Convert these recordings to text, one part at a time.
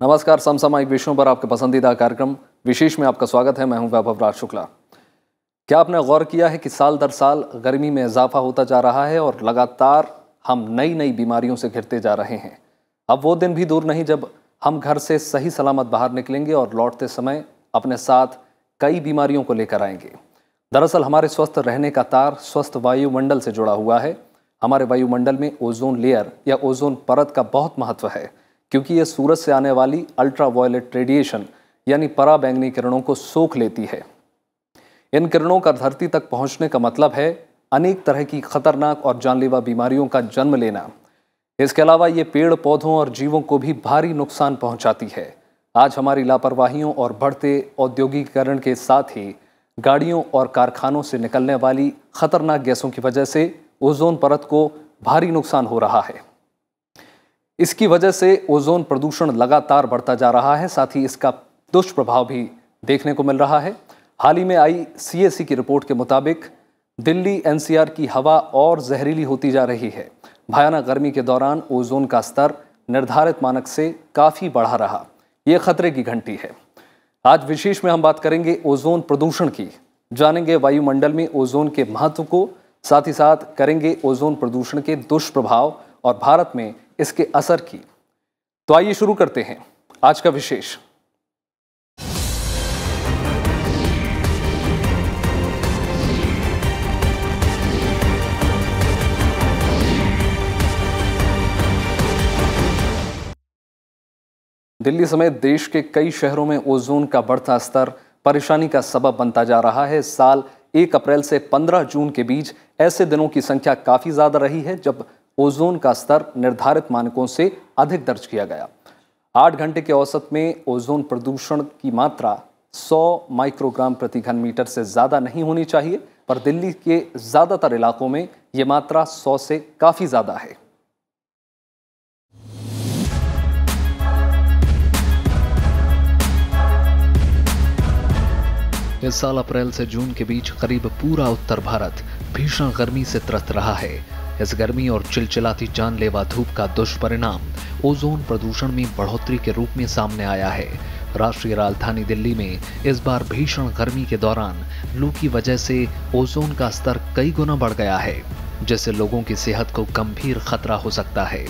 नमस्कार, समसामयिक विषयों पर आपके पसंदीदा कार्यक्रम विशेष में आपका स्वागत है। मैं हूं वैभव राज शुक्ला। क्या आपने गौर किया है कि साल दर साल गर्मी में इजाफा होता जा रहा है और लगातार हम नई नई बीमारियों से घिरते जा रहे हैं। अब वो दिन भी दूर नहीं जब हम घर से सही सलामत बाहर निकलेंगे और लौटते समय अपने साथ कई बीमारियों को लेकर आएंगे। दरअसल हमारे स्वस्थ रहने का तार स्वस्थ वायुमंडल से जुड़ा हुआ है। हमारे वायुमंडल में ओजोन लेयर या ओजोन परत का बहुत महत्व है, क्योंकि ये सूरज से आने वाली अल्ट्रावायलेट रेडिएशन यानी पराबैंगनी किरणों को सोख लेती है। इन किरणों का धरती तक पहुंचने का मतलब है अनेक तरह की खतरनाक और जानलेवा बीमारियों का जन्म लेना। इसके अलावा ये पेड़ पौधों और जीवों को भी भारी नुकसान पहुंचाती है। आज हमारी लापरवाहियों और बढ़ते औद्योगिकीकरण के साथ ही गाड़ियों और कारखानों से निकलने वाली खतरनाक गैसों की वजह से ओजोन परत को भारी नुकसान हो रहा है। इसकी वजह से ओजोन प्रदूषण लगातार बढ़ता जा रहा है, साथ ही इसका दुष्प्रभाव भी देखने को मिल रहा है। हाल ही में आई CAC की रिपोर्ट के मुताबिक दिल्ली NCR की हवा और जहरीली होती जा रही है। भयानक गर्मी के दौरान ओजोन का स्तर निर्धारित मानक से काफ़ी बढ़ा रहा। ये खतरे की घंटी है। आज विशेष में हम बात करेंगे ओजोन प्रदूषण की, जानेंगे वायुमंडल में ओजोन के महत्व को, साथ ही साथ करेंगे ओजोन प्रदूषण के दुष्प्रभाव और भारत में इसके असर की। तो आइए शुरू करते हैं आज का विशेष। दिल्ली समेत देश के कई शहरों में ओजोन का बढ़ता स्तर परेशानी का सबब बनता जा रहा है। इस साल 1 अप्रैल से 15 जून के बीच ऐसे दिनों की संख्या काफी ज्यादा रही है जब ओजोन का स्तर निर्धारित मानकों से अधिक दर्ज किया गया। 8 घंटे के औसत में ओजोन प्रदूषण की मात्रा 100 माइक्रोग्राम प्रति घन मीटर से ज्यादा नहीं होनी चाहिए, पर दिल्ली के ज्यादातर इलाकों में ये मात्रा 100 से काफी ज्यादा है। इस साल अप्रैल से जून के बीच करीब पूरा उत्तर भारत भीषण गर्मी से त्रस्त रहा है। इस गर्मी और चिलचिलाती जानलेवा धूप का दुष्परिणाम ओजोन प्रदूषण में बढ़ोतरी के रूप में सामने आया है। राष्ट्रीय राजधानी दिल्ली में इस बार भीषण गर्मी के दौरान लू की वजह से ओजोन का स्तर कई गुना बढ़ गया है, जिससे लोगों की सेहत को गंभीर खतरा हो सकता है।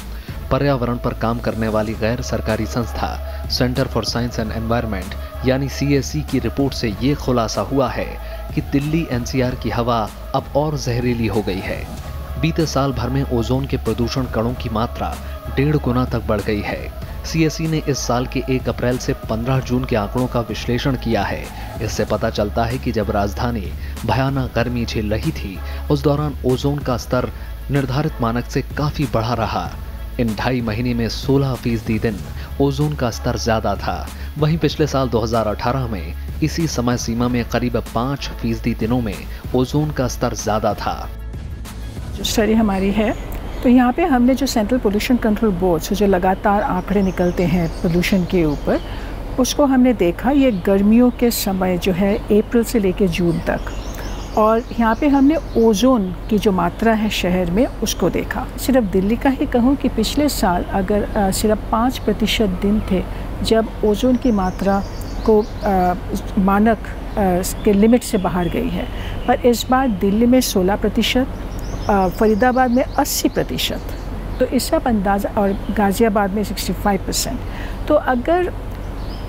पर्यावरण पर काम करने वाली गैर सरकारी संस्था centre for science and environment यानी CAC की रिपोर्ट से ये खुलासा हुआ है कि दिल्ली NCR की हवा अब और जहरीली हो गई है। बीते साल भर में ओजोन के प्रदूषण कणों की मात्रा 1.5 गुना तक बढ़ गई है। CAC ने इस साल के 1 अप्रैल से 15 जून के आंकड़ों का विश्लेषण किया है। इससे पता चलता है कि जब राजधानी भयानक गर्मी झेल रही थी, उस दौरान ओजोन का स्तर निर्धारित मानक से काफी बढ़ा रहा। इन 2.5 महीने में 16% दिन ओजोन का स्तर ज्यादा था। वहीं पिछले साल 2018 में इसी समय सीमा में करीब 5% दिनों में ओजोन का स्तर ज्यादा था। जो स्टडी हमारी है, तो यहाँ पे हमने जो सेंट्रल पोल्यूशन कंट्रोल बोर्ड से जो लगातार आंकड़े निकलते हैं पोल्यूशन के ऊपर, उसको हमने देखा ये गर्मियों के समय जो है अप्रैल से लेकर जून तक, और यहाँ पे हमने ओजोन की जो मात्रा है शहर में उसको देखा। सिर्फ दिल्ली का ही कहूँ कि पिछले साल अगर सिर्फ 5% दिन थे जब ओजोन की मात्रा को मानक के लिमिट से बाहर गई है, पर इस बार दिल्ली में 16%, फरीदाबाद में 80%, तो इससे आप अंदाज़ा, और गाज़ियाबाद में 65%। तो अगर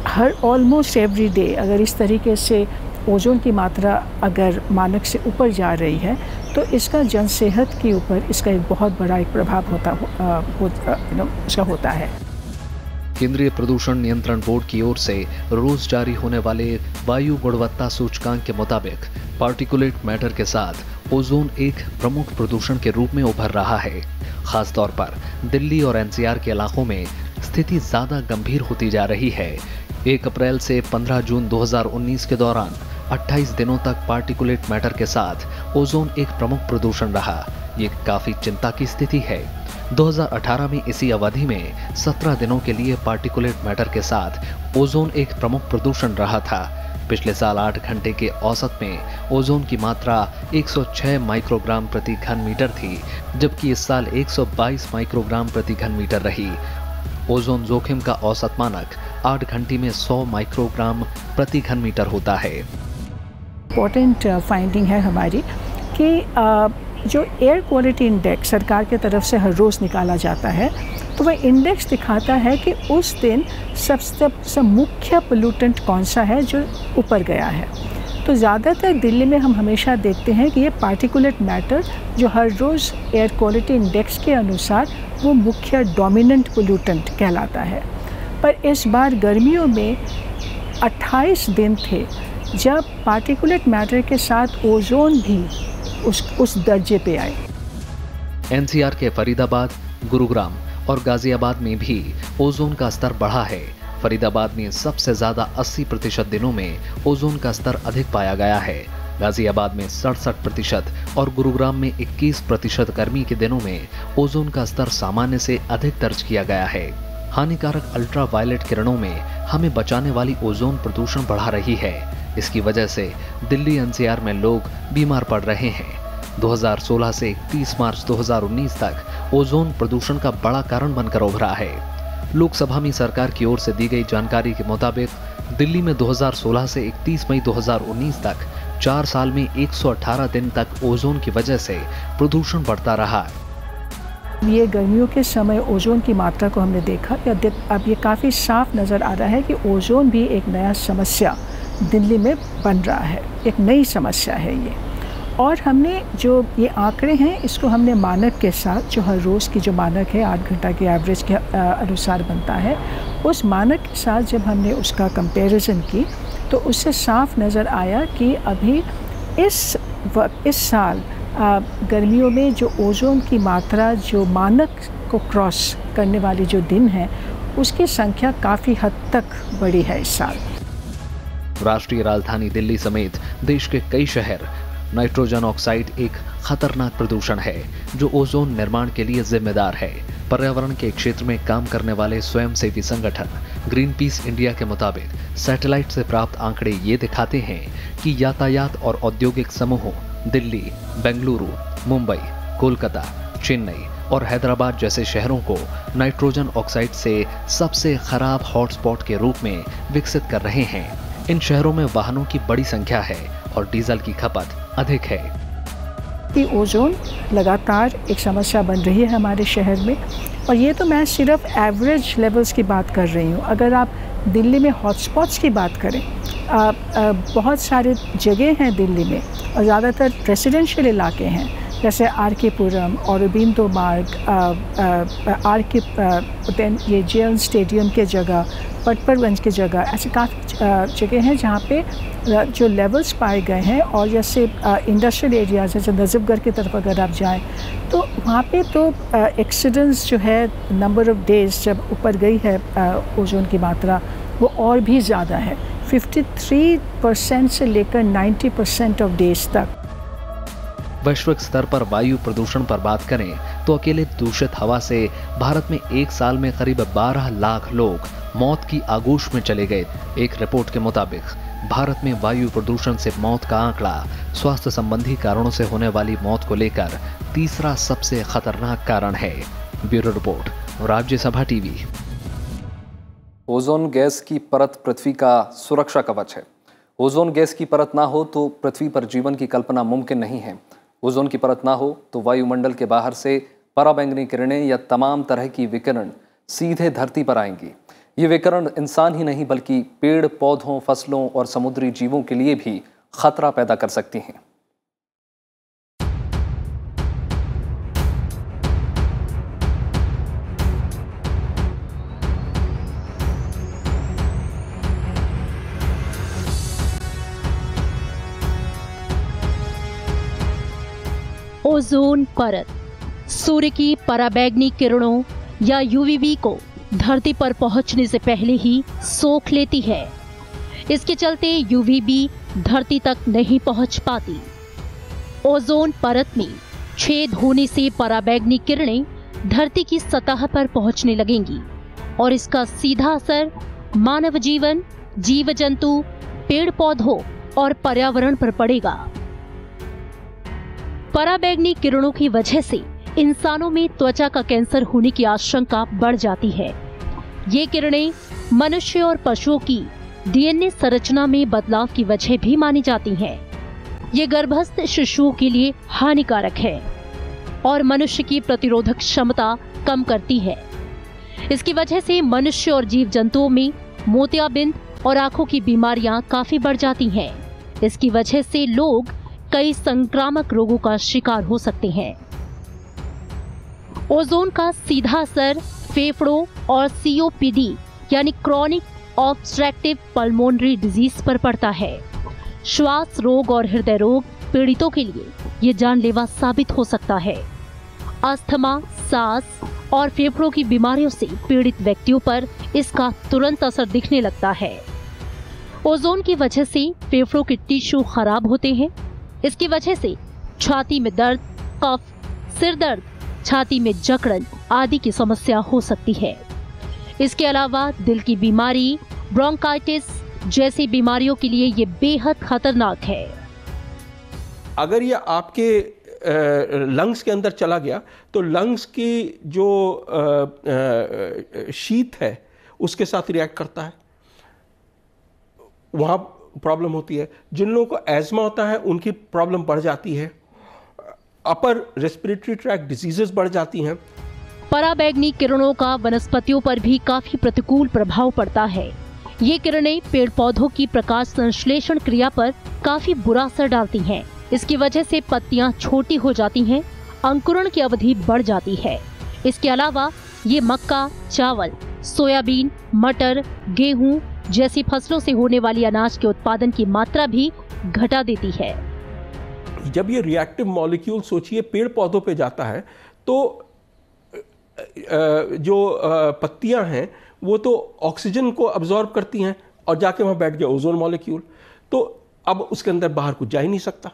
हर ऑलमोस्ट एवरी डे अगर इस तरीके से ओजोन की मात्रा अगर मानक से ऊपर जा रही है, तो इसका जनसेहत के ऊपर इसका एक बहुत बड़ा एक प्रभाव होता है। केंद्रीय प्रदूषण नियंत्रण बोर्ड की ओर से रोज जारी होने वाले वायु गुणवत्ता सूचकांक के मुताबिक पार्टिकुलेट मैटर के साथ ओजोन एक प्रमुख प्रदूषण के रूप में उभर रहा है। खासतौर पर दिल्ली और NCR के इलाकों में स्थिति ज्यादा गंभीर होती जा रही है। 1 अप्रैल से 15 जून 2019 के दौरान 28 दिनों तक पार्टिकुलेट मैटर के साथ ओजोन एक प्रमुख प्रदूषण रहा। ये काफी चिंता की स्थिति है। 2018 में इसी अवधि में 17 दिनों के लिए पार्टिकुलेट मैटर के साथ ओजोन एक प्रमुख प्रदूषण रहा था। पिछले साल 8 घंटे के औसत में ओजोन की मात्रा 106 माइक्रोग्राम प्रति घन मीटर थी, जबकि इस साल 122 माइक्रोग्राम प्रति घन मीटर रही। ओजोन जोखिम का औसत मानक 8 घंटे में 100 माइक्रोग्राम प्रति घन मीटर होता है। इम्पोर्टेंट फाइंडिंग है हमारी कि जो एयर क्वालिटी इंडेक्स सरकार की तरफ से हर रोज़ निकाला जाता है, तो वह इंडेक्स दिखाता है कि उस दिन सबसे मुख्य पोल्यूटेंट कौन सा है जो ऊपर गया है। तो ज़्यादातर दिल्ली में हम हमेशा देखते हैं कि ये पार्टिकुलेट मैटर जो हर रोज़ एयर क्वालिटी इंडेक्स के अनुसार वो मुख्य डोमिनेंट पोल्यूटेंट कहलाता है। पर इस बार गर्मियों में 28 दिन थे जब पार्टिकुलेट मैटर के साथ ओजोन भी उस दर्जे पे आए। एनसीआर के फरीदाबाद, गुरुग्राम और गाजियाबाद में भी ओजोन का स्तर बढ़ा है। फरीदाबाद में सबसे ज्यादा 80% दिनों में ओजोन का स्तर अधिक पाया गया है। गाजियाबाद में 67% और गुरुग्राम में 21% गर्मी के दिनों में ओजोन का स्तर सामान्य से अधिक दर्ज किया गया है। हानिकारक अल्ट्रावायलेट किरणों में हमें बचाने वाली ओजोन प्रदूषण बढ़ा रही है। इसकी वजह से दिल्ली एनसीआर में लोग बीमार पड़ रहे हैं। 2016 से 31 मार्च 2019 तक ओजोन प्रदूषण का बड़ा कारण बनकर उभरा है। लोकसभा में सरकार की ओर से दी गई जानकारी के मुताबिक दिल्ली में 2016 से 31 मई 2019 तक 4 साल में 118 दिन तक ओजोन की वजह से प्रदूषण बढ़ता रहा है। ये गर्मियों के समय ओजोन की मात्रा को हमने देखा, अब ये काफ़ी साफ नज़र आ रहा है कि ओजोन भी एक नया समस्या दिल्ली में बन रहा है, एक नई समस्या है ये। और हमने जो ये आंकड़े हैं इसको हमने मानक के साथ, जो हर रोज़ की जो मानक है 8 घंटा के एवरेज के अनुसार बनता है, उस मानक के साथ जब हमने उसका कंपैरिजन की तो उससे साफ नज़र आया कि अभी इस साल गर्मियों में जो ओजोन की मात्रा जो मानक को क्रॉस करने वाली जो दिन है उसकी संख्या काफ़ी हद तक बढ़ी है इस साल। राष्ट्रीय राजधानी दिल्ली समेत देश के कई शहर नाइट्रोजन ऑक्साइड एक खतरनाक प्रदूषण है जो ओजोन निर्माण के लिए जिम्मेदार है। पर्यावरण के क्षेत्र में काम करने वाले स्वयंसेवी संगठन ग्रीन पीस इंडिया के मुताबिक सैटेलाइट से प्राप्त आंकड़े ये दिखाते हैं कि यातायात और औद्योगिक समूहों दिल्ली, बेंगलुरु, मुंबई, कोलकाता, चेन्नई और हैदराबाद जैसे शहरों को नाइट्रोजन ऑक्साइड से सबसे खराब हॉटस्पॉट के रूप में विकसित कर रहे हैं। इन शहरों में वाहनों की बड़ी संख्या है और डीजल की खपत अधिक है। कि ओजोन लगातार एक समस्या बन रही है हमारे शहर में, और ये तो मैं सिर्फ एवरेज लेवल्स की बात कर रही हूँ। अगर आप दिल्ली में हॉटस्पॉट्स की बात करें, बहुत सारे जगह हैं दिल्ली में और ज़्यादातर रेसिडेंशियल इलाके हैं, जैसे आर के पुरम, औरबिंदो मार्ग, ये जेएल स्टेडियम के जगह, पटपरगंज की जगह, ऐसे काफ़ी जगह हैं जहाँ पे जो लेवल्स पाए गए हैं। और जैसे इंडस्ट्रियल एरियाज जैसे नजफगढ़ की तरफ अगर आप जाएं तो वहाँ पे तो एक्सीडेंट्स जो है नंबर ऑफ़ डेज जब ऊपर गई है ओजोन की मात्रा वो और भी ज़्यादा है, 53% से लेकर 90% ऑफ डेज तक। वैश्विक स्तर पर वायु प्रदूषण पर बात करें तो अकेले दूषित हवा से भारत में एक साल में करीब 12 लाख लोग मौत की आगोश में चले गए। एक रिपोर्ट के मुताबिक भारत में वायु प्रदूषण से मौत का आंकड़ा स्वास्थ्य संबंधी कारणों से होने वाली मौत को लेकर तीसरा सबसे खतरनाक कारण है। Bureau report, Rajya Sabha TV. Ozone gas की परत पृथ्वी का सुरक्षा कवच है। ओजोन गैस की परत ना हो तो पृथ्वी पर जीवन की कल्पना मुमकिन नहीं है। ओजोन की परत ना हो तो वायुमंडल के बाहर से पराबैंगनी किरणें या तमाम तरह की विकिरण सीधे धरती पर आएंगी। ये विकिरण इंसान ही नहीं बल्कि पेड़ पौधों, फसलों और समुद्री जीवों के लिए भी खतरा पैदा कर सकती हैं। ओजोन परत सूर्य की पराबैंगनी किरणों या यूवीबी को धरती पर पहुंचने से पहले ही सोख लेती है। इसके चलते यूवीबी धरती तक नहीं पहुंच पाती। ओजोन परत में छेद होने से पराबैंगनी किरणें धरती की सतह पर पहुंचने लगेंगी और इसका सीधा असर मानव जीवन, जीव जंतु, पेड़ पौधों और पर्यावरण पर पड़ेगा। पराबैंगनी किरणों की वजह से इंसानों में त्वचा का कैंसर होने की आशंका बढ़ जाती है ये किरणें मनुष्य और पशुओं की डीएनए संरचना में बदलाव की वजह भी मानी जाती हैं। ये गर्भस्थ शिशुओं के लिए हानिकारक है और मनुष्य की प्रतिरोधक क्षमता कम करती है। इसकी वजह से मनुष्य और जीव जंतुओं में मोतियाबिंद और आंखों की बीमारियां काफी बढ़ जाती हैं। इसकी वजह से लोग कई संक्रामक रोगों का शिकार हो सकते हैं। ओजोन का सीधा असर फेफड़ों और COPD यानी क्रॉनिक ऑब्स्ट्रक्टिव पल्मोनरी डिजीज पर पड़ता है। श्वास रोग और हृदय रोग पीड़ितों के लिए ये जानलेवा साबित हो सकता है। अस्थमा, सांस और फेफड़ों की बीमारियों से पीड़ित व्यक्तियों पर इसका तुरंत असर दिखने लगता है। ओजोन की वजह से फेफड़ों के टिश्यू खराब होते हैं। इसकी वजह से छाती में दर्द, कफ, सिर दर्द, छाती में जकड़न आदि की समस्या हो सकती है। इसके अलावा दिल की बीमारी, ब्रोंकाइटिस जैसी बीमारियों के लिए ये बेहद खतरनाक है। अगर ये आपके लंग्स के अंदर चला गया तो लंग्स की जो शीत है उसके साथ रिएक्ट करता है, वहाँ प्रॉब्लम होती है। जिन लोगों को एज़मा होता है उनकी प्रॉब्लम बढ़ जाती है, अपर रेस्पिरेटरी ट्रैक्ट डिजीजेस बढ़ जाती हैं। पराबैंगनी किरणों का वनस्पतियों पर भी काफी प्रतिकूल प्रभाव पड़ता है। ये किरणें पेड़ पौधों की प्रकाश संश्लेषण क्रिया पर काफी बुरा असर डालती हैं। इसकी वजह से पत्तियां छोटी हो जाती हैं, अंकुरण की अवधि बढ़ जाती है। इसके अलावा ये मक्का, चावल, सोयाबीन, मटर, गेहूं जैसी फसलों से होने वाली अनाज के उत्पादन की मात्रा भी घटा देती है। जब ये रिएक्टिव मॉलिक्यूल सोचिए पेड़ पौधों पे जाता है तो जो पत्तियां हैं वो तो ऑक्सीजन को अब्जॉर्ब करती हैं और जाके वहाँ बैठ गया ओजोन मॉलिक्यूल, तो अब उसके अंदर बाहर कुछ जा ही नहीं सकता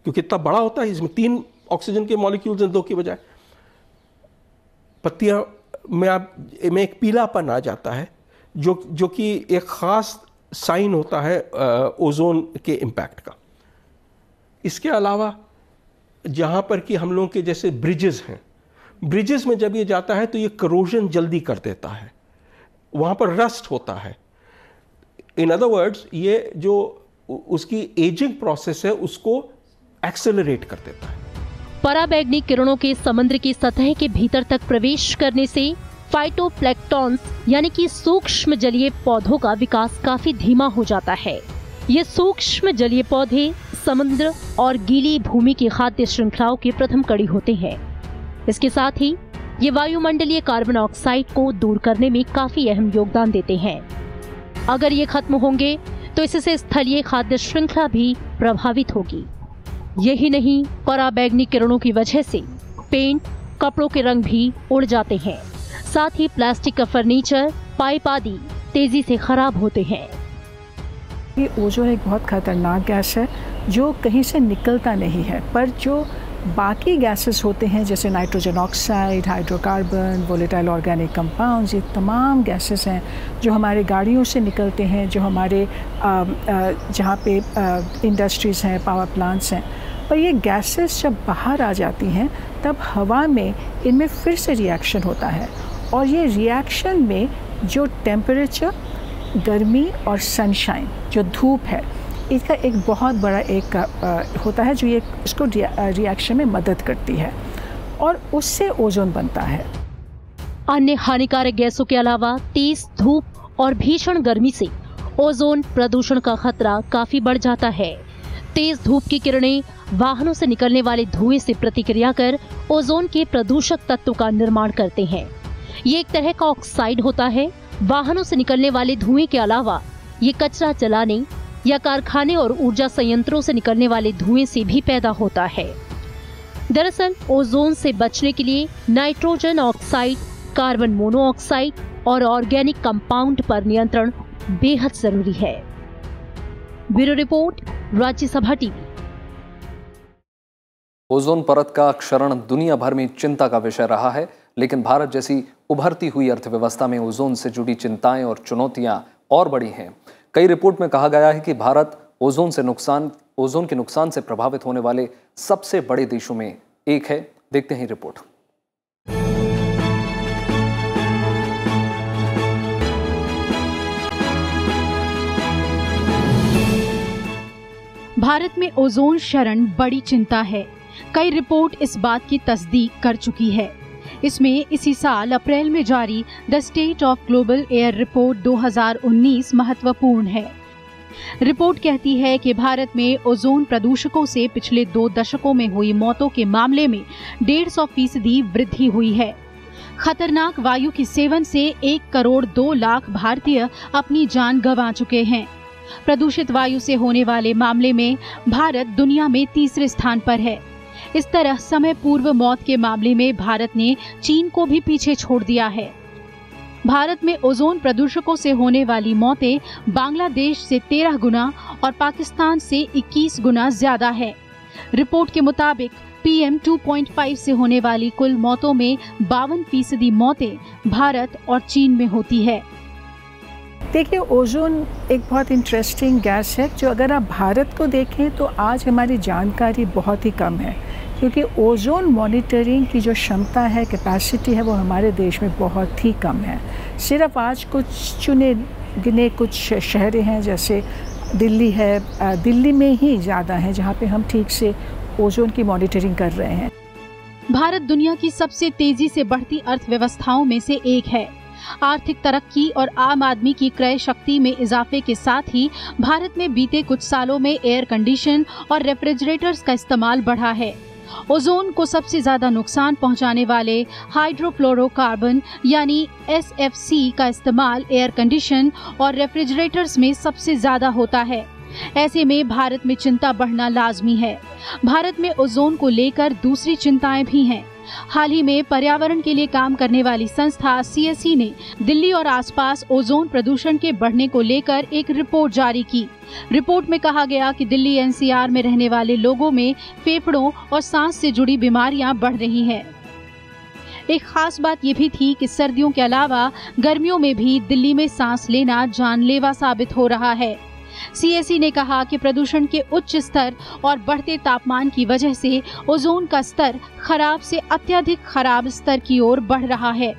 क्योंकि इतना बड़ा होता है, इसमें 3 ऑक्सीजन के मॉलिक्यूल्स हैं 2 की बजाय। पत्तियां में एक पीलापन आ जाता है जो कि एक ख़ास साइन होता है ओजोन के इम्पैक्ट का। इसके अलावा जहाँ पर कि हम लोगों के जैसे ब्रिजेस हैं, ब्रिजेस में जब ये जाता है तो ये करोजन जल्दी कर देता है, वहाँ पर रस्ट होता है। इन अदर वर्ड्स ये जो उसकी एजिंग प्रोसेस है उसको एक्सेलरेट कर देता है। पराबैंगनी किरणों के समुद्र की सतह के भीतर तक प्रवेश करने से फाइटोप्लैंक्टन्स यानी कि सूक्ष्म जलीय पौधों का विकास काफी धीमा हो जाता है। ये सूक्ष्म जलीय पौधे समुद्र और गीली भूमि की खाद्य श्रृंखलाओं की प्रथम कड़ी होते हैं। इसके साथ ही ये वायुमंडलीय कार्बन ऑक्साइड को दूर करने में काफी अहम योगदान देते हैं। अगर ये खत्म होंगे तो इससे स्थलीय खाद्य श्रृंखला भी प्रभावित होगी। यही नहीं, पराबैंगनी किरणों की वजह से पेंट, कपड़ों के रंग भी उड़ जाते हैं। साथ ही प्लास्टिक का फर्नीचर, पाइप आदि तेजी से खराब होते हैं। ये ओजोन एक बहुत खतरनाक गैस है जो कहीं से निकलता नहीं है, पर जो बाकी गैसेस होते हैं जैसे nitrogen oxide, hydrocarbon, volatile organic compounds, ये तमाम गैसेस हैं जो हमारे गाड़ियों से निकलते हैं, जो हमारे जहाँ पे इंडस्ट्रीज़ हैं, पावर प्लांट्स हैं, पर ये गैसेस जब बाहर आ जाती हैं तब हवा में इनमें फिर से रिएक्शन होता है और ये रिएक्शन में जो टेम्परेचर, गर्मी और सनशाइन, जो धूप है, इसका एक बहुत बड़ा एक होता है जो ये इसको रिएक्शन में मदद करती है और उससे ओजोन बनता है। अन्य हानिकारक गैसों के अलावा तेज धूप और भीषण गर्मी से ओजोन प्रदूषण का खतरा काफी बढ़ जाता है। तेज धूप की किरणें वाहनों से निकलने वाले धुएं से प्रतिक्रिया कर ओजोन के प्रदूषक तत्वों का निर्माण करते हैं। ये एक तरह का ऑक्साइड होता है। वाहनों से निकलने वाले धुएं के अलावा ये कचरा जलाने या कारखाने और ऊर्जा संयंत्रों से निकलने वाले धुएं से भी पैदा होता है। दरअसल ओजोन से बचने के लिए नाइट्रोजन ऑक्साइड, कार्बन मोनोऑक्साइड और ऑर्गेनिक कंपाउंड पर नियंत्रण बेहद जरूरी है। Bureau report, Rajya Sabha TV. Ozone परत का क्षरण दुनिया भर में चिंता का विषय रहा है, लेकिन भारत जैसी उभरती हुई अर्थव्यवस्था में ओजोन से जुड़ी चिंताएं और चुनौतियां और बड़ी हैं। कई रिपोर्ट में कहा गया है कि भारत ओजोन के नुकसान से प्रभावित होने वाले सबसे बड़े देशों में एक है। देखते हैं रिपोर्ट। भारत में ओजोन क्षरण बड़ी चिंता है। कई रिपोर्ट इस बात की तस्दीक कर चुकी है। इसमें इसी साल अप्रैल में जारी the state of global air report 2019 महत्वपूर्ण है। रिपोर्ट कहती है कि भारत में ओजोन प्रदूषकों से पिछले 2 दशकों में हुई मौतों के मामले में 150% वृद्धि हुई है। खतरनाक वायु के सेवन से 1 करोड़ 2 लाख भारतीय अपनी जान गंवा चुके हैं। प्रदूषित वायु से होने वाले मामले में भारत दुनिया में 3रे स्थान पर है। इस तरह समय पूर्व मौत के मामले में भारत ने चीन को भी पीछे छोड़ दिया है। भारत में ओजोन प्रदूषकों से होने वाली मौतें बांग्लादेश से 13 गुना और पाकिस्तान से 21 गुना ज्यादा है। रिपोर्ट के मुताबिक PM 2.5 से होने वाली कुल मौतों में 52% मौतें भारत और चीन में होती है। देखिए, ओजोन एक बहुत इंटरेस्टिंग गैस है जो अगर आप भारत को देखें तो आज हमारी जानकारी बहुत ही कम है, क्योंकि ओजोन मॉनिटरिंग की जो क्षमता है, कैपेसिटी है, वो हमारे देश में बहुत ही कम है। सिर्फ आज कुछ चुने गिने कुछ शहरें हैं, जैसे दिल्ली है, दिल्ली में ही ज़्यादा है जहाँ पे हम ठीक से ओजोन की मॉनिटरिंग कर रहे हैं। भारत दुनिया की सबसे तेजी से बढ़ती अर्थव्यवस्थाओं में से एक है। आर्थिक तरक्की और आम आदमी की क्रय शक्ति में इजाफे के साथ ही भारत में बीते कुछ सालों में एयर कंडीशन और रेफ्रिजरेटर्स का इस्तेमाल बढ़ा है। ओजोन को सबसे ज्यादा नुकसान पहुंचाने वाले हाइड्रोफ्लोरोकार्बन यानी SFC का इस्तेमाल एयर कंडीशन और रेफ्रिजरेटर्स में सबसे ज्यादा होता है। ऐसे में भारत में चिंता बढ़ना लाजमी है। भारत में ओजोन को लेकर दूसरी चिंताएं भी हैं। हाल ही में पर्यावरण के लिए काम करने वाली संस्था CSE ने दिल्ली और आसपास ओजोन प्रदूषण के बढ़ने को लेकर एक रिपोर्ट जारी की। रिपोर्ट में कहा गया कि दिल्ली NCR में रहने वाले लोगों में फेफड़ों और सांस से जुड़ी बीमारियां बढ़ रही हैं। एक खास बात ये भी थी कि सर्दियों के अलावा गर्मियों में भी दिल्ली में सांस लेना जानलेवा साबित हो रहा है। CSE ने कहा कि प्रदूषण के उच्च स्तर और बढ़ते तापमान की वजह से ओजोन का स्तर खराब से अत्यधिक खराब स्तर की ओर बढ़ रहा है।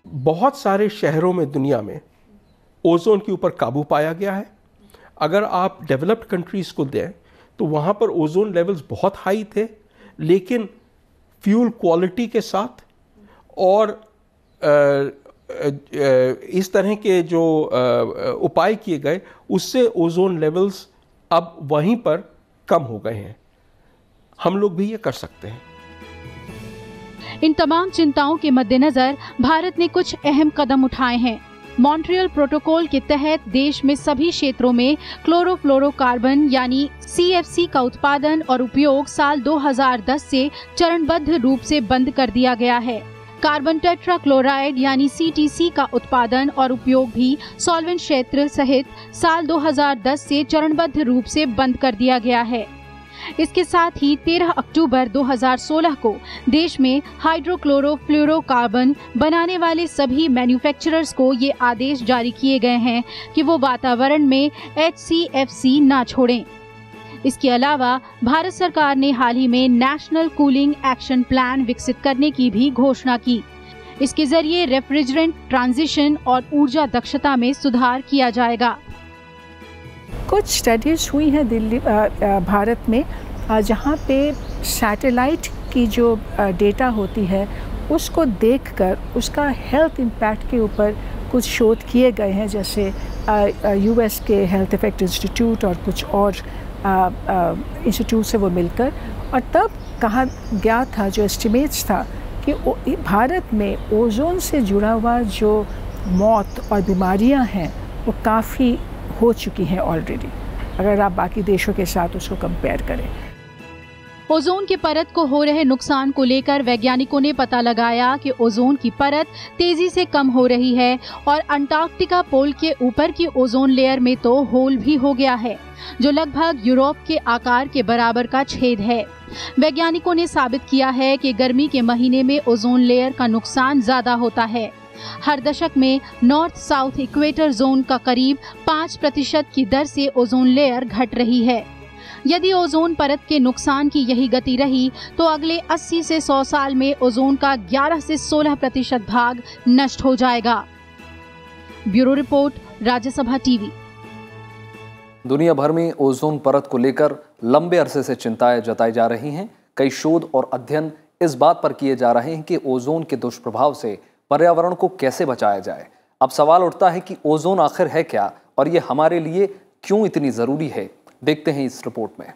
बहुत सारे शहरों में दुनिया में ओजोन के ऊपर काबू पाया गया है। अगर आप डेवलप्ड कंट्रीज को दें तो वहाँ पर ओजोन लेवल्स बहुत हाई थे, लेकिन फ्यूल क्वालिटी के साथ और इस तरह के जो उपाय किए गए उससे ओजोन लेवल्स अब वहीं पर कम हो गए हैं। हम लोग भी ये कर सकते हैं। इन तमाम चिंताओं के मद्देनजर भारत ने कुछ अहम कदम उठाए हैं। मॉन्ट्रियल प्रोटोकॉल के तहत देश में सभी क्षेत्रों में क्लोरोफ्लोरोकार्बन यानी CFC का उत्पादन और उपयोग साल 2010 से चरणबद्ध रूप से बंद कर दिया गया है। कार्बन टेट्राक्लोराइड यानी CTC का उत्पादन और उपयोग भी सॉल्वेंट क्षेत्र सहित साल 2010 से चरणबद्ध रूप से बंद कर दिया गया है। इसके साथ ही 13 अक्टूबर 2016 को देश में हाइड्रोक्लोरोफ्लोरोकार्बन बनाने वाले सभी मैन्युफैक्चरर्स को ये आदेश जारी किए गए हैं कि वो वातावरण में HCFC ना छोड़ें। इसके अलावा भारत सरकार ने हाल ही में नेशनल कूलिंग एक्शन प्लान विकसित करने की भी घोषणा की। इसके जरिए रेफ्रिजरेंट ट्रांजिशन और ऊर्जा दक्षता में सुधार किया जाएगा। कुछ स्टडीज हुई हैं दिल्ली भारत में, जहाँ पे सैटेलाइट की जो डेटा होती है उसको देखकर उसका हेल्थ इम्पैक्ट के ऊपर कुछ शोध किए गए हैं, जैसे US के हेल्थ इफेक्ट इंस्टीट्यूट और कुछ और इंस्टीट्यूट से वो मिलकर, और तब कहा गया था, जो एस्टिमेट्स था कि भारत में ओजोन से जुड़ा हुआ जो मौत और बीमारियां हैं वो काफ़ी हो चुकी हैं ऑलरेडी, अगर आप बाकी देशों के साथ उसको कंपेयर करें। ओजोन की परत को हो रहे नुकसान को लेकर वैज्ञानिकों ने पता लगाया कि ओजोन की परत तेजी से कम हो रही है और अंटार्कटिका पोल के ऊपर की ओजोन लेयर में तो होल भी हो गया है, जो लगभग यूरोप के आकार के बराबर का छेद है। वैज्ञानिकों ने साबित किया है कि गर्मी के महीने में ओजोन लेयर का नुकसान ज्यादा होता है। हर दशक में नॉर्थ साउथ इक्वेटर जोन का करीब 5% की दर से ओजोन लेयर घट रही है। यदि ओजोन परत के नुकसान की यही गति रही तो अगले 80 से 100 साल में ओजोन का 11 से 16% भाग नष्ट हो जाएगा। Bureau report, Rajya Sabha TV. दुनिया भर में ओजोन परत को लेकर लंबे अरसे से चिंताएं जताई जा रही हैं। कई शोध और अध्ययन इस बात पर किए जा रहे हैं कि ओजोन के दुष्प्रभाव से पर्यावरण को कैसे बचाया जाए। अब सवाल उठता है कि ओजोन आखिर है क्या और ये हमारे लिए क्यों इतनी जरूरी है। देखते हैं इस रिपोर्ट में।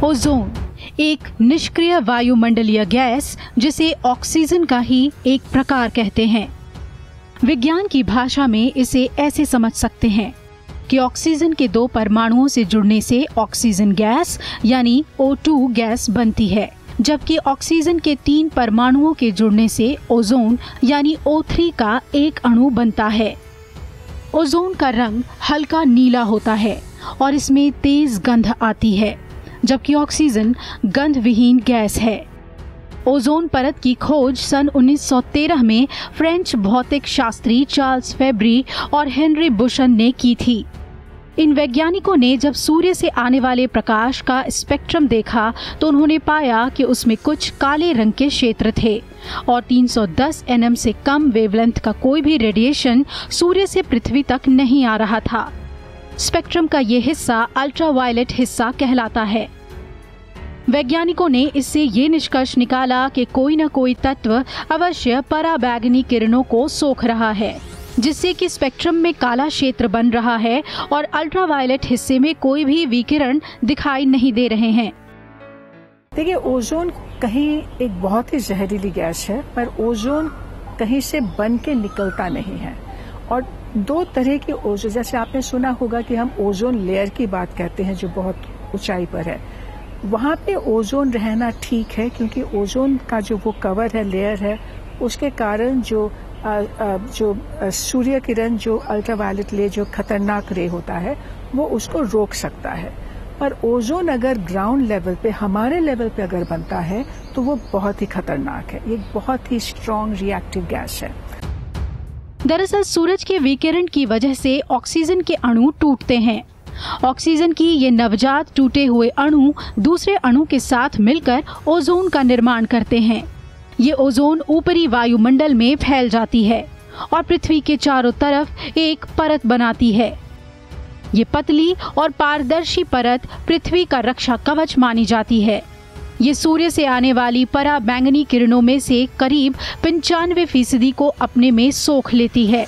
ओजोन एक निष्क्रिय वायुमंडलीय गैस जिसे ऑक्सीजन का ही एक प्रकार कहते हैं। विज्ञान की भाषा में इसे ऐसे समझ सकते हैं कि ऑक्सीजन के 2 परमाणुओं से जुड़ने से ऑक्सीजन गैस यानी O2 गैस बनती है, जबकि ऑक्सीजन के 3 परमाणुओं के जुड़ने से ओजोन यानी O3 का एक अणु बनता है। ओजोन का रंग हल्का नीला होता है और इसमें तेज गंध आती है, जबकि ऑक्सीजन गंध विहीन गैस है। ओजोन परत की खोज सन 1913 में फ्रेंच भौतिक शास्त्री चार्ल्स फेब्री और हेनरी बुशन ने की थी। इन वैज्ञानिकों ने जब सूर्य से आने वाले प्रकाश का स्पेक्ट्रम देखा तो उन्होंने पाया कि उसमें कुछ काले रंग के क्षेत्र थे और 310 nm से कम वेवलेंथ का कोई भी रेडिएशन सूर्य से पृथ्वी तक नहीं आ रहा था। स्पेक्ट्रम का ये हिस्सा अल्ट्रावायलेट हिस्सा कहलाता है। वैज्ञानिकों ने इससे ये निष्कर्ष निकाला कि कोई न कोई तत्व अवश्य पराबैंगनी किरणों को सोख रहा है, जिससे कि स्पेक्ट्रम में काला क्षेत्र बन रहा है और अल्ट्रावायलेट हिस्से में कोई भी विकिरण दिखाई नहीं दे रहे हैं। देखिए, ओजोन कहीं एक बहुत ही जहरीली गैस है, पर ओजोन कहीं से बन के निकलता नहीं है। और 2 तरह के ओजोन, जैसे आपने सुना होगा कि हम ओजोन लेयर की बात करते हैं जो बहुत ऊंचाई पर है, वहां पे ओजोन रहना ठीक है, क्योंकि ओजोन का जो वो कवर है, लेयर है, उसके कारण जो सूर्य किरण, जो अल्ट्रावायलेट रे, जो खतरनाक रे होता है, वो उसको रोक सकता है। पर ओजोन अगर ग्राउंड लेवल पे, हमारे लेवल पे अगर बनता है तो वो बहुत ही खतरनाक है। ये बहुत ही स्ट्रॉन्ग रिएक्टिव गैस है। दरअसल सूरज के विकिरण की वजह से ऑक्सीजन के अणु टूटते हैं। ऑक्सीजन की ये नवजात टूटे हुए अणु दूसरे अणु के साथ मिलकर ओजोन का निर्माण करते हैं। ये ओजोन ऊपरी वायुमंडल में फैल जाती है और पृथ्वी के चारों तरफ एक परत बनाती है। ये पतली और पारदर्शी परत पृथ्वी का रक्षा कवच मानी जाती है। ये सूर्य से आने वाली पराबैंगनी किरणों में से करीब 95% को अपने में सोख लेती है।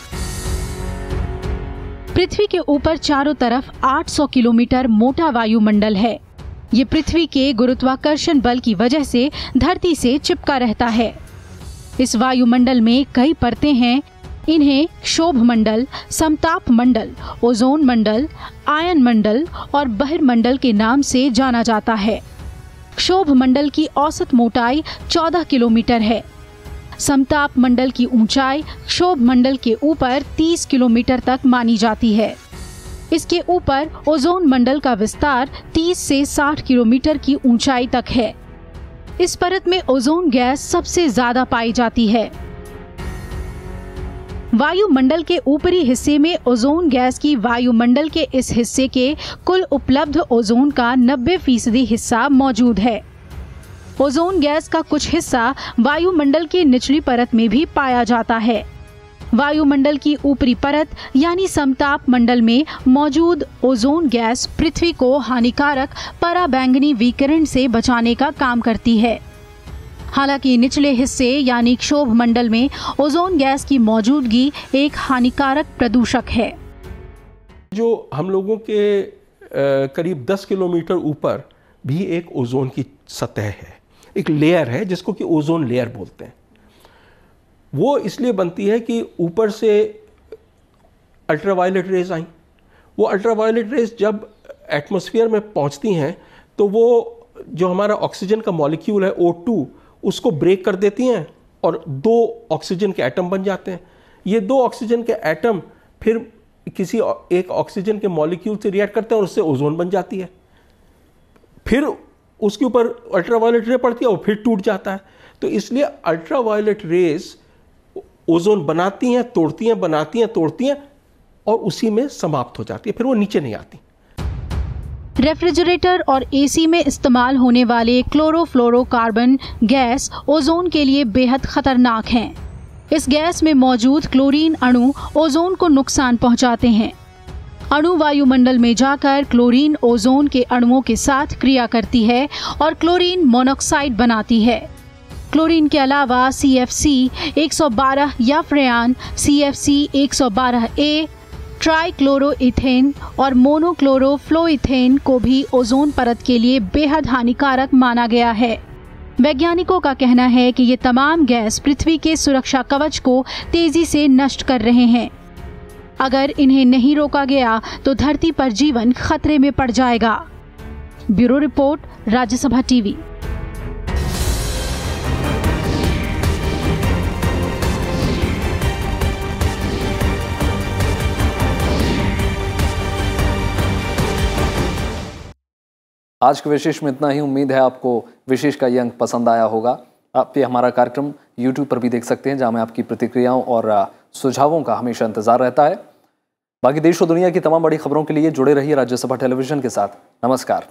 पृथ्वी के ऊपर चारों तरफ 800 किलोमीटर मोटा वायुमंडल है। ये पृथ्वी के गुरुत्वाकर्षण बल की वजह से धरती से चिपका रहता है। इस वायुमंडल में कई परतें हैं। इन्हें क्षोभ मंडल, समताप मंडल, ओजोन मंडल, आयन मंडल और बहिर्मंडल के नाम से जाना जाता है। क्षोभ मंडल की औसत मोटाई 14 किलोमीटर है। समताप मंडल की ऊंचाई क्षोभ मंडल के ऊपर 30 किलोमीटर तक मानी जाती है। इसके ऊपर ओजोन मंडल का विस्तार 30 से 60 किलोमीटर की ऊंचाई तक है। इस परत में ओजोन गैस सबसे ज्यादा पाई जाती है। वायुमंडल के ऊपरी हिस्से में ओजोन गैस की वायुमंडल के इस हिस्से के कुल उपलब्ध ओजोन का 90% हिस्सा मौजूद है। ओजोन गैस का कुछ हिस्सा वायुमंडल की निचली परत में भी पाया जाता है। वायुमंडल की ऊपरी परत यानी समताप मंडल में मौजूद ओजोन गैस पृथ्वी को हानिकारक पराबैंगनी विकिरण से बचाने का काम करती है। हालांकि निचले हिस्से यानी क्षोभ मंडल में ओजोन गैस की मौजूदगी एक हानिकारक प्रदूषक है। जो हम लोगों के करीब 10 किलोमीटर ऊपर भी एक ओजोन की सतह है, एक लेयर है जिसको कि ओजोन लेयर बोलते हैं। वो इसलिए बनती है कि ऊपर से अल्ट्रावायलेट रेज आई। वो अल्ट्रावायलेट रेज जब एटमॉस्फेयर में पहुंचती हैं तो वो जो हमारा ऑक्सीजन का मॉलिक्यूल है O2 उसको ब्रेक कर देती हैं और 2 ऑक्सीजन के एटम बन जाते हैं। ये 2 ऑक्सीजन के एटम फिर किसी एक ऑक्सीजन के मॉलिक्यूल से रिएक्ट करते हैं और उससे ओजोन बन जाती है। फिर उसके ऊपर अल्ट्रावायलेट रे पड़ती है और फिर टूट जाता है। तो इसलिए अल्ट्रावायलेट रेज ओजोन बनाती हैं, तोड़ती हैं, बनाती हैं, तोड़ती हैं और उसी में समाप्त हो जाती है, फिर वो नीचे नहीं आती। रेफ्रिजरेटर और एसी में इस्तेमाल होने वाले क्लोरोफ्लोरोकार्बन गैस ओजोन के लिए बेहद खतरनाक हैं। इस गैस में मौजूद क्लोरीन अणु ओजोन को नुकसान पहुंचाते हैं। अणु वायुमंडल में जाकर क्लोरीन ओजोन के अणुओं के साथ क्रिया करती है और क्लोरीन मोनोऑक्साइड बनाती है। क्लोरीन के अलावा CFC 112 या फ्रेयान, CFC 112A, ट्राइक्लोरोइथेन और मोनोक्लोरोफ्लोइथेन को भी ओजोन परत के लिए बेहद हानिकारक माना गया है। वैज्ञानिकों का कहना है कि ये तमाम गैस पृथ्वी के सुरक्षा कवच को तेजी से नष्ट कर रहे हैं। अगर इन्हें नहीं रोका गया तो धरती पर जीवन खतरे में पड़ जाएगा। Bureau report, Rajya Sabha TV. आज के विशेष में इतना ही। उम्मीद है आपको विशेष का ये अंक पसंद आया होगा। आप ये हमारा कार्यक्रम YouTube पर भी देख सकते हैं, जहां में आपकी प्रतिक्रियाओं और सुझावों का हमेशा इंतजार रहता है। बाकी देश और दुनिया की तमाम बड़ी खबरों के लिए जुड़े रहिए राज्यसभा टेलीविजन के साथ। नमस्कार।